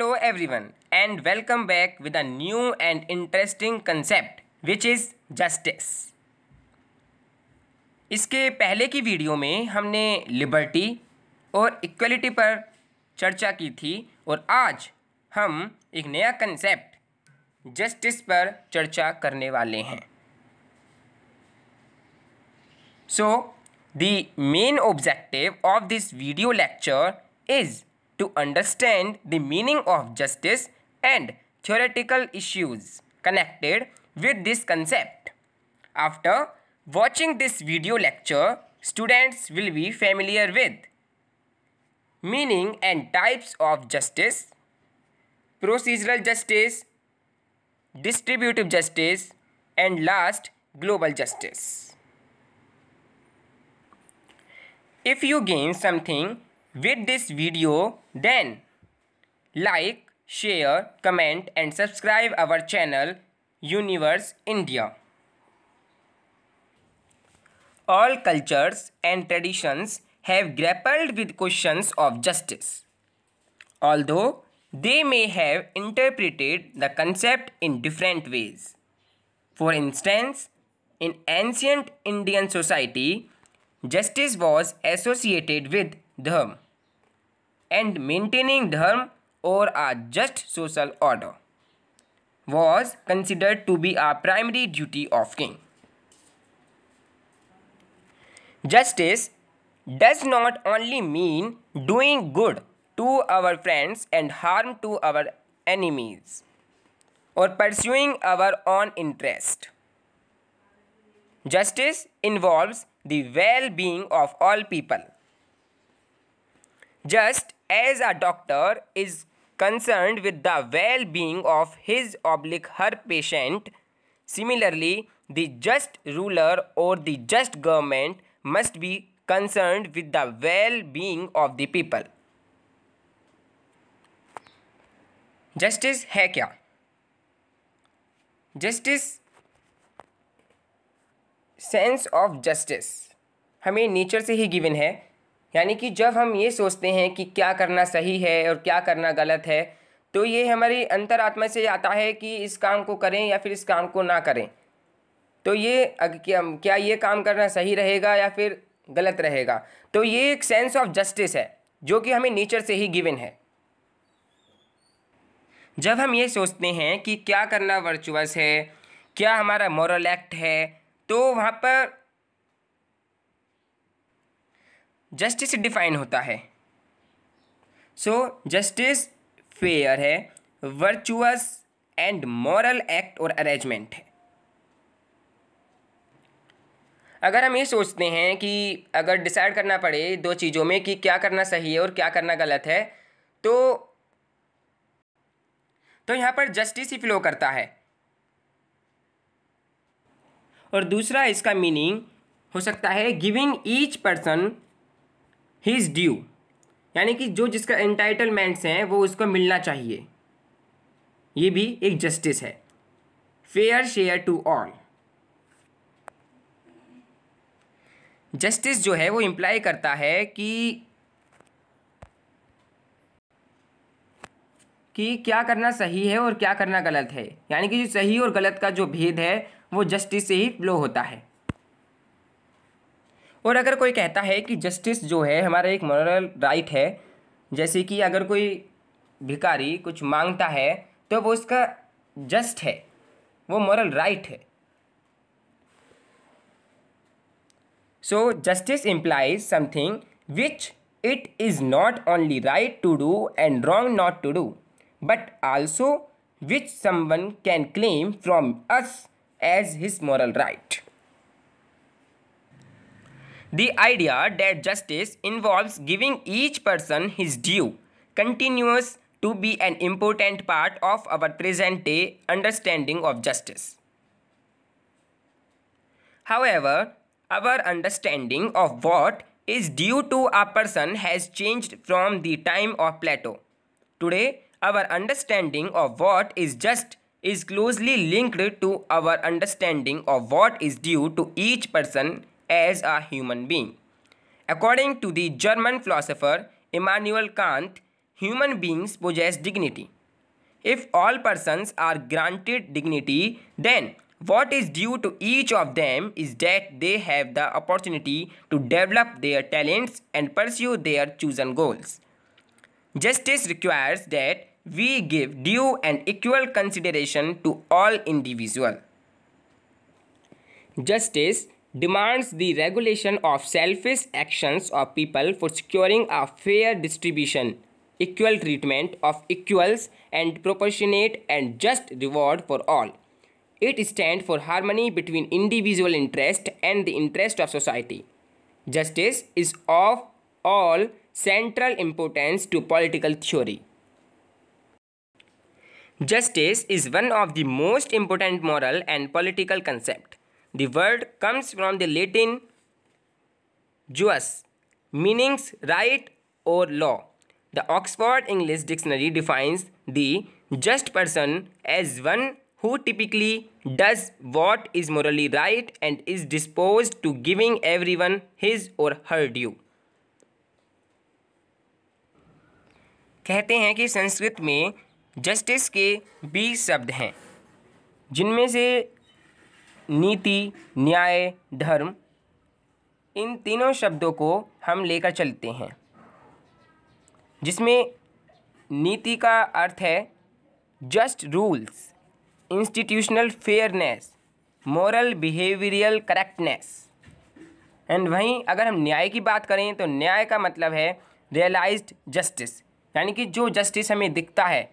Hello everyone and welcome back with a new and interesting concept which is justice. इसके पहले की video में हमने लिबर्टी और इक्वलिटी पर चर्चा की थी और आज हम एक नया कंसेप्ट जस्टिस पर चर्चा करने वाले हैं. So, the main objective of this video lecture is to understand the meaning of justice and theoretical issues connected with this concept. After watching this video lecture, students will be familiar with meaning and types of justice, procedural justice, distributive justice, and last, global justice. If you gain something with this video, then like, share, comment and subscribe our channel Universe India. All cultures and traditions have grappled with questions of justice, although they may have interpreted the concept in different ways. For instance, in ancient Indian society, justice was associated with dharma, and maintaining dharma or a just social order was considered to be a primary duty of king. Justice does not only mean doing good to our friends and harm to our enemies or pursuing our own interest. Justice involves the well-being of all people. Just as a doctor is concerned with the well-being of his/her patient, similarly, the just ruler or the just government must be concerned with the well-being of the people. Justice है क्या? Justice, sense of justice हमें nature से ही given है, यानी कि जब हम ये सोचते हैं कि क्या करना सही है और क्या करना गलत है, तो ये हमारी अंतरात्मा से आता है कि इस काम को करें या फिर इस काम को ना करें. तो ये क्या ये काम करना सही रहेगा या फिर गलत रहेगा. तो ये एक सेंस ऑफ जस्टिस है जो कि हमें नेचर से ही गिवन है. जब हम ये सोचते हैं कि क्या करना वर्चुअस है, क्या हमारा मॉरल एक्ट है, तो वहाँ पर जस्टिस डिफाइन होता है. सो जस्टिस फेयर है, वर्चुअस एंड मॉरल एक्ट और अरेंजमेंट है. अगर हम ये सोचते हैं कि अगर डिसाइड करना पड़े दो चीज़ों में कि क्या करना सही है और क्या करना गलत है, तो यहाँ पर जस्टिस ही फ्लो करता है. और दूसरा इसका मीनिंग हो सकता है giving each person his due, यानी कि जो जिसका एंटाइटलमेंट्स हैं वो उसको मिलना चाहिए. ये भी एक जस्टिस है. Fair share to all. Justice जो है वो इम्प्लाई करता है कि क्या करना सही है और क्या करना गलत है, यानी कि जो सही और गलत का जो भेद है वो जस्टिस से ही फ्लो होता है. और अगर कोई कहता है कि जस्टिस जो है हमारा एक मॉरल राइट है, जैसे कि अगर कोई भिखारी कुछ मांगता है तो वो उसका जस्ट है, वो मॉरल राइट है. So justice implies something which it is not only right to do and wrong not to do, but also which someone can claim from us as his moral right. The idea that justice involves giving each person his due continues to be an important part of our present-day understanding of justice. However, our understanding of what is due to a person has changed from the time of Plato. Today, our understanding of what is just is closely linked to our understanding of what is due to each person as a human being. According to the German philosopher Immanuel Kant, human beings possess dignity, If all persons are granted dignity, then what is due to each of them is that they have the opportunity to develop their talents and pursue their chosen goals. Justice requires that we give due and equal consideration to all individuals. Justice demands the regulation of selfish actions of people for securing a fair distribution, equal treatment of equals, and proportionate and just reward for all. It stands for harmony between individual interest and the interest of society. Justice is of all central importance to political theory. Justice is one of the most important moral and political concepts. The word comes from the Latin jus, meaning right or law. The Oxford English Dictionary defines the just person as one who typically does what is morally right and is disposed to giving everyone his or her due. कहते हैं कि संस्कृत में justice के 20 शब्द हैं, जिनमें से नीति, न्याय, धर्म, इन तीनों शब्दों को हम लेकर चलते हैं, जिसमें नीति का अर्थ है just rules, institutional fairness, moral behavioural correctness. And वहीं अगर हम न्याय की बात करें तो न्याय का मतलब है रियलाइज्ड जस्टिस, यानी कि जो जस्टिस हमें दिखता है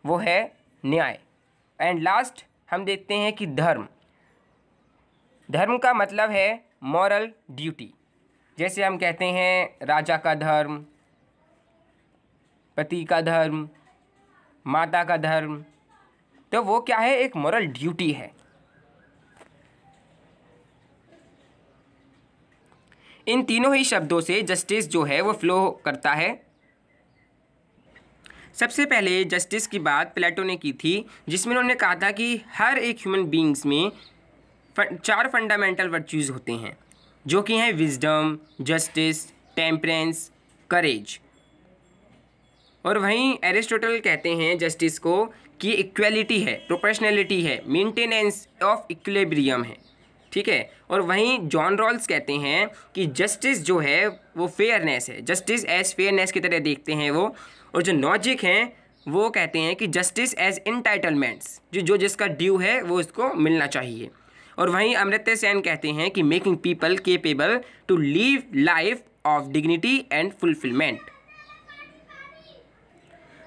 वो है न्याय। एंड लास्ट हम देखते हैं कि धर्म, धर्म का मतलब है मॉरल ड्यूटी। जैसे हम कहते हैं राजा का धर्म, पति का धर्म, माता का धर्म, तो वो क्या है, एक मॉरल ड्यूटी है। इन तीनों ही शब्दों से जस्टिस जो है वो फ्लो करता है। सबसे पहले जस्टिस की बात प्लेटो ने की थी, जिसमें उन्होंने कहा था कि हर एक ह्यूमन बींग्स में 4 फंडामेंटल वर्च्यूज़ होते हैं, जो कि हैं विजडम, जस्टिस, टेम्परेंस, करेज। और वहीं एरिस्टोटल कहते हैं जस्टिस को कि इक्वलिटी है, प्रोपोर्शनैलिटी है, मेंटेनेंस ऑफ इक्विलिब्रियम है, ठीक है। और वहीं जॉन रॉल्स कहते हैं कि जस्टिस जो है वो फेयरनेस है, जस्टिस एज फेयरनेस की तरह देखते हैं वो। और जो लॉजिक हैं वो कहते हैं कि जस्टिस एज इंटाइटलमेंट्स, जो जिसका ड्यू है वो उसको मिलना चाहिए। और वहीं अमर्त्य सेन कहते हैं कि making people capable to live life of dignity and fulfilment.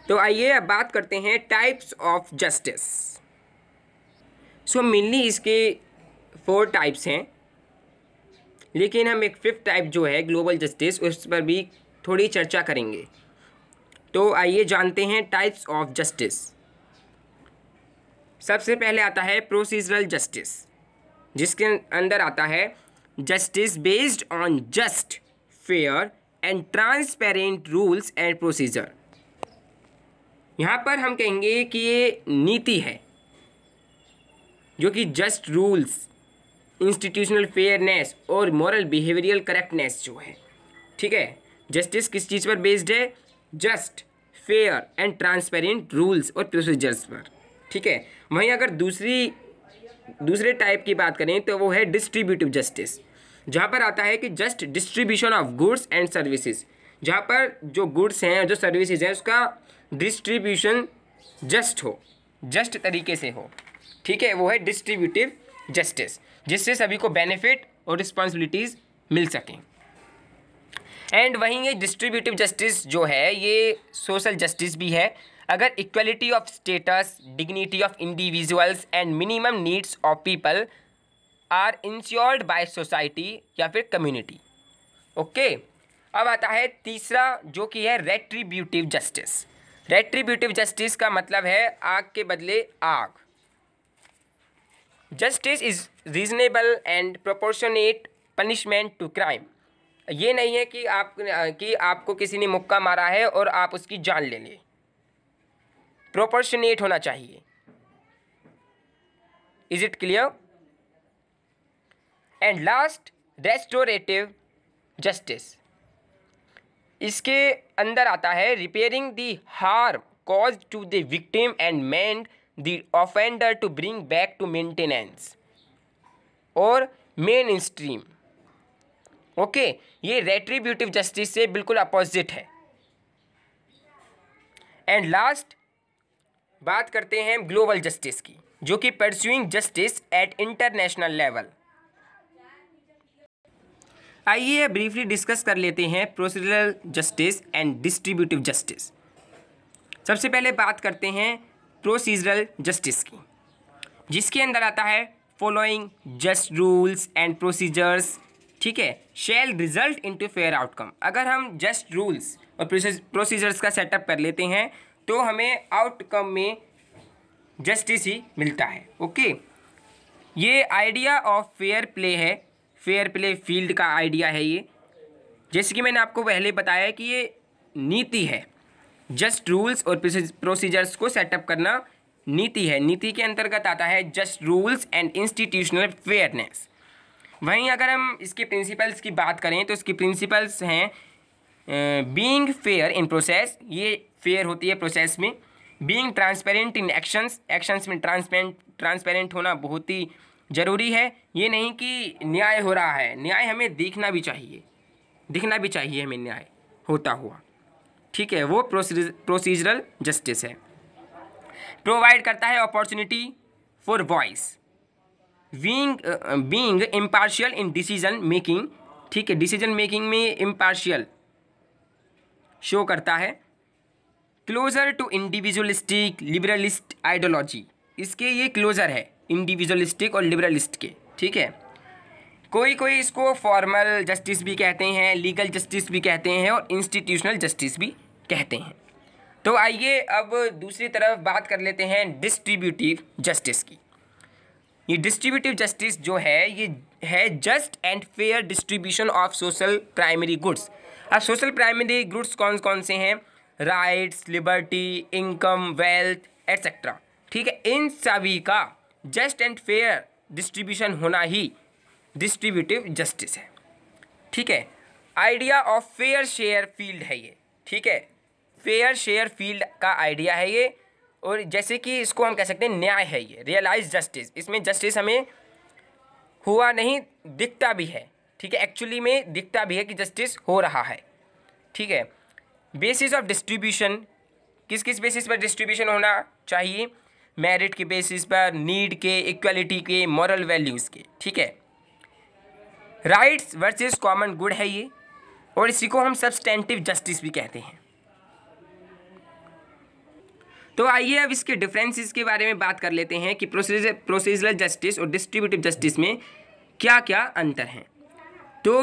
तो आइए अब बात करते हैं types of justice. So mainly इसके 4 टाइप्स हैं, लेकिन हम एक 5th टाइप जो है ग्लोबल जस्टिस, उस पर भी थोड़ी चर्चा करेंगे। तो आइए जानते हैं टाइप्स ऑफ जस्टिस। सबसे पहले आता है प्रोसीजरल जस्टिस, जिसके अंदर आता है justice based on just, fair and transparent rules and procedure. यहाँ पर हम कहेंगे कि ये नीति है, जो कि जस्ट रूल्स, इंस्टीट्यूशनल फेयरनेस और मॉरल बिहेवियरल करेक्टनेस जो है, ठीक है। जस्टिस किस चीज़ पर बेस्ड है, just, fair and transparent rules और प्रोसीजर्स पर, ठीक है। वहीं अगर दूसरे टाइप की बात करें तो वो है डिस्ट्रीब्यूटिव जस्टिस, जहाँ पर आता है कि just distribution of goods and services, जहाँ पर जो गुड्स हैं, जो सर्विसेज हैं, उसका डिस्ट्रीब्यूशन जस्ट हो, जस्ट तरीके से हो, ठीक है। वो है डिस्ट्रीब्यूटिव जस्टिस, जिससे सभी को बेनिफिट और रिस्पॉन्सिबिलिटीज़ मिल सकें। एंड वहीं ये डिस्ट्रीब्यूटिव जस्टिस जो है ये सोशल जस्टिस भी है। अगर equality of status, dignity of individuals and minimum needs of people are ensured by society या फिर कम्युनिटी, ओके। अब आता है तीसरा, जो कि है रेट्रीब्यूटिव जस्टिस। रेट्रीब्यूटिव जस्टिस का मतलब है आग के बदले आग। Justice is reasonable and proportionate punishment to crime. ये नहीं है कि आपको किसी ने मुक्का मारा है और आप उसकी जान ले लें, प्रोपोर्शनेट होना चाहिए। Is it clear? And last, restorative justice. इसके अंदर आता है repairing the harm caused to the victim and meant the offender to bring back to maintenance और मेन स्ट्रीम। ओके, ये रेट्रीब्यूटिव जस्टिस से बिल्कुल अपोजिट है। एंड लास्ट बात करते हैं ग्लोबल जस्टिस की, जो कि pursuing justice eight international level. आइए ब्रीफली डिस्कस कर लेते हैं procedural justice and distributive justice. सबसे पहले बात करते हैं प्रोसीजरल जस्टिस की, जिसके अंदर आता है following just rules and procedures, ठीक है, शैल रिजल्ट इनटू फेयर आउटकम। अगर हम जस्ट रूल्स और प्रोसीजर्स का सेटअप कर लेते हैं तो हमें आउटकम में जस्टिस ही मिलता है। ओके, ये आइडिया ऑफ फेयर प्ले है, फेयर प्ले फील्ड का आइडिया है ये। जैसे कि मैंने आपको पहले बताया कि ये नीति है, जस्ट रूल्स और प्रोसीजर्स को सेटअप करना नीति है। नीति के अंतर्गत आता है just rules and institutional fairness. वहीं अगर हम इसके प्रिंसिपल्स की बात करें तो इसके प्रिंसिपल्स हैं बीइंग फेयर इन प्रोसेस, ये फेयर होती है प्रोसेस में। बीइंग ट्रांसपेरेंट इन एक्शंस, एक्शंस में ट्रांसपेरेंट होना बहुत ही ज़रूरी है। ये नहीं कि न्याय हो रहा है, न्याय हमें दिखना भी चाहिए हमें न्याय होता हुआ, ठीक है, वो प्रोसीजरल जस्टिस है। प्रोवाइड करता है opportunity for voice, being impartial in decision making, ठीक है, डिसीजन मेकिंग में इम्पार्शियल शो करता है। Closer to individualistic liberalist ideology, इसके ये क्लोजर है इंडिविजुअलिस्टिक और लिबरलिस्ट के, ठीक है। कोई इसको फॉर्मल जस्टिस भी कहते हैं, लीगल जस्टिस भी कहते हैं और इंस्टीट्यूशनल जस्टिस भी कहते हैं। तो आइए अब दूसरी तरफ बात कर लेते हैं डिस्ट्रीब्यूटिव जस्टिस की। ये डिस्ट्रीब्यूटिव जस्टिस जो है ये है just and fair distribution of social primary goods. अब सोशल प्राइमरी गुड्स कौन कौन से हैं? Rights, liberty, income, wealth etcetera, ठीक है, इन सभी का जस्ट एंड फेयर डिस्ट्रीब्यूशन होना ही डिस्ट्रीब्यूटिव जस्टिस है, ठीक है। Idea of fair share field है ये, ठीक है, फेयर शेयर फील्ड का आइडिया है ये। और जैसे कि इसको हम कह सकते हैं न्याय है ये, रियलाइज जस्टिस। इसमें जस्टिस हमें हुआ नहीं, दिखता भी है, ठीक है, एक्चुअली में दिखता भी है कि जस्टिस हो रहा है, ठीक है। बेसिस ऑफ डिस्ट्रीब्यूशन, किस किस बेसिस पर डिस्ट्रीब्यूशन होना चाहिए? मेरिट के बेसिस पर, नीड के, इक्वालिटी के, मॉरल वैल्यूज़ के, ठीक है। राइट्स वर्सेस कॉमन गुड है ये, और इसी को हम सब्सटेंटिव जस्टिस भी कहते हैं। तो आइए अब इसके डिफरेंसेस के बारे में बात कर लेते हैं कि प्रोसीजरल जस्टिस और डिस्ट्रीब्यूटिव जस्टिस में क्या क्या अंतर हैं। तो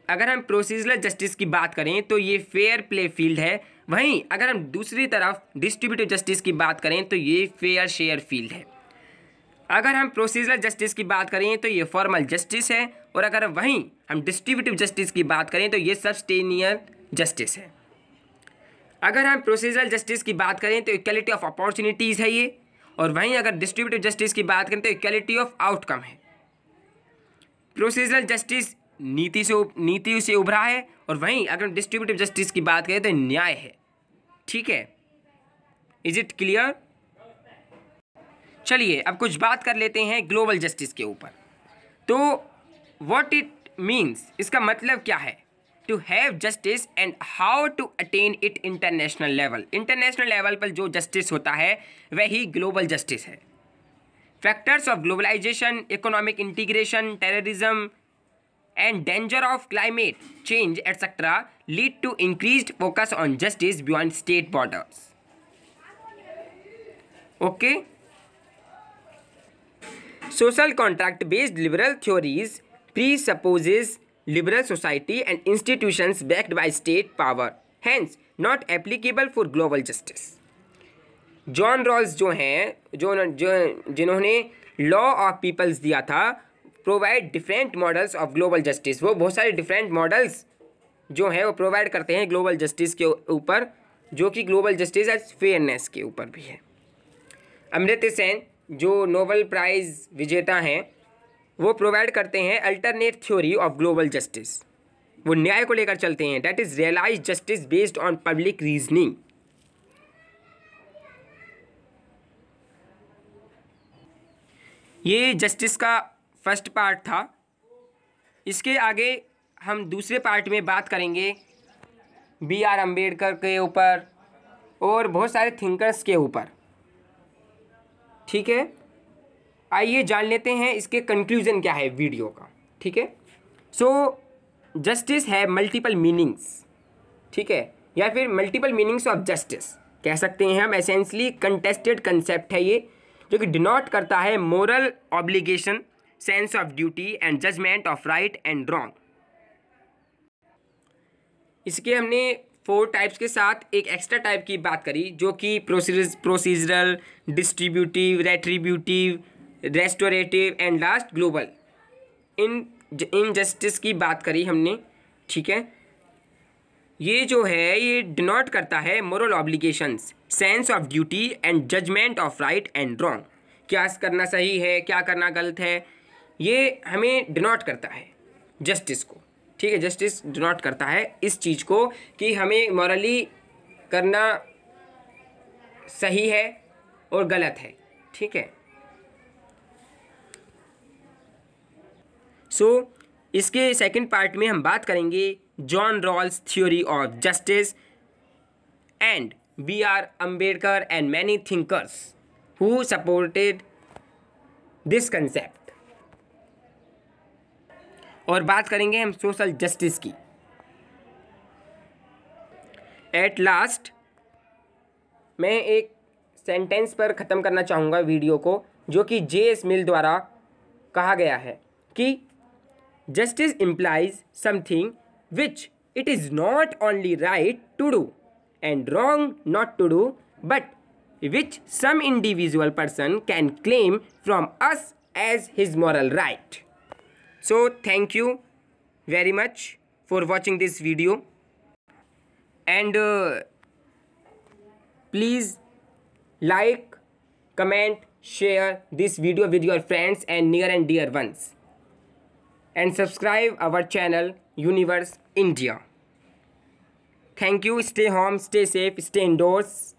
अगर हम प्रोसीजरल जस्टिस की बात करें तो ये फेयर प्ले फील्ड है, वहीं अगर हम दूसरी तरफ डिस्ट्रीब्यूटिव जस्टिस की बात करें तो ये फेयर शेयर फील्ड है। अगर हम प्रोसीजरल जस्टिस की बात करें तो ये फॉर्मल जस्टिस है, और अगर वहीं हम डिस्ट्रीब्यूटिव जस्टिस की बात करें तो ये सब्सटेनियर जस्टिस है। अगर हम प्रोसीजरल जस्टिस की बात करें तो इक्वालिटी ऑफ अपॉर्चुनिटीज़ है ये, और वहीं अगर डिस्ट्रीब्यूटिव जस्टिस की बात करें तो इक्वालिटी ऑफ आउटकम है। प्रोसीजरल जस्टिस नीति से उभरा है, और वहीं अगर डिस्ट्रीब्यूटिव जस्टिस की बात करें तो न्याय है, ठीक है। Is it clear? चलिए अब कुछ बात कर लेते हैं ग्लोबल जस्टिस के ऊपर। तो व्हाट इट मीन्स, इसका मतलब क्या है? To have justice and how to attain it international level. International level पर जो जस्टिस होता है वही ग्लोबल जस्टिस है। Factors of globalisation, economic integration, terrorism and danger of climate change etc. lead to increased focus on justice beyond state borders. Okay. Social contract based liberal theories presupposes liberal society and institutions backed by state power, hence not applicable for global justice. John Rawls जो हैं, जिन्होंने law of peoples दिया था, provide different models of global justice. वो बहुत सारे different models जो हैं वो प्रोवाइड करते हैं ग्लोबल जस्टिस के ऊपर, जो कि ग्लोबल जस्टिस एज फेयरनेस के ऊपर भी है। अमर्त्य सेन जो नोबेल प्राइज़ विजेता हैं, वो प्रोवाइड करते हैं alternate theory of global justice. वो न्याय को लेकर चलते हैं, that is realise justice based on public reasoning. ये जस्टिस का फर्स्ट पार्ट था। इसके आगे हम दूसरे पार्ट में बात करेंगे B.R. अम्बेडकर के ऊपर और बहुत सारे थिंकर्स के ऊपर। ठीक है, आइए जान लेते हैं इसके कंक्लूजन क्या है वीडियो का। ठीक है, सो जस्टिस है मल्टीपल मीनिंग्स। ठीक है, या फिर मल्टीपल मीनिंग्स ऑफ जस्टिस कह सकते हैं हम। एसेंशली कंटेस्टेड कंसेप्ट है ये, जो कि डिनोट करता है moral obligation, sense of duty and judgement of right and wrong. इसके हमने 4 टाइप्स के साथ एक एक्स्ट्रा टाइप की बात करी, जो कि procedural, distributive, retributive, restorative and last global. In justice की बात करी हमने। ठीक है, ये जो है ये डिनोट करता है moral obligations, sense of duty and judgement of right and wrong. क्या करना सही है, क्या करना गलत है, ये हमें डिनोट करता है जस्टिस को। ठीक है, जस्टिस डिनोट करता है इस चीज़ को कि हमें मॉरली करना सही है और गलत है। ठीक है, सो इसके सेकंड पार्ट में हम बात करेंगे John Rawls theory of justice and B.R. Ambedkar and many thinkers who supported this concept. और बात करेंगे हम सोशल जस्टिस की। एट लास्ट मैं एक सेंटेंस पर ख़त्म करना चाहूँगा वीडियो को, जो कि J.S. मिल द्वारा कहा गया है कि justice implies something which it is not only right to do and wrong not to do, but which some individual person can claim from us as his moral right. So thank you very much for watching this video, and please like, comment, share this video with your friends and near and dear ones, and subscribe our channel Universe India. Thank you. Stay home, stay safe, stay indoors.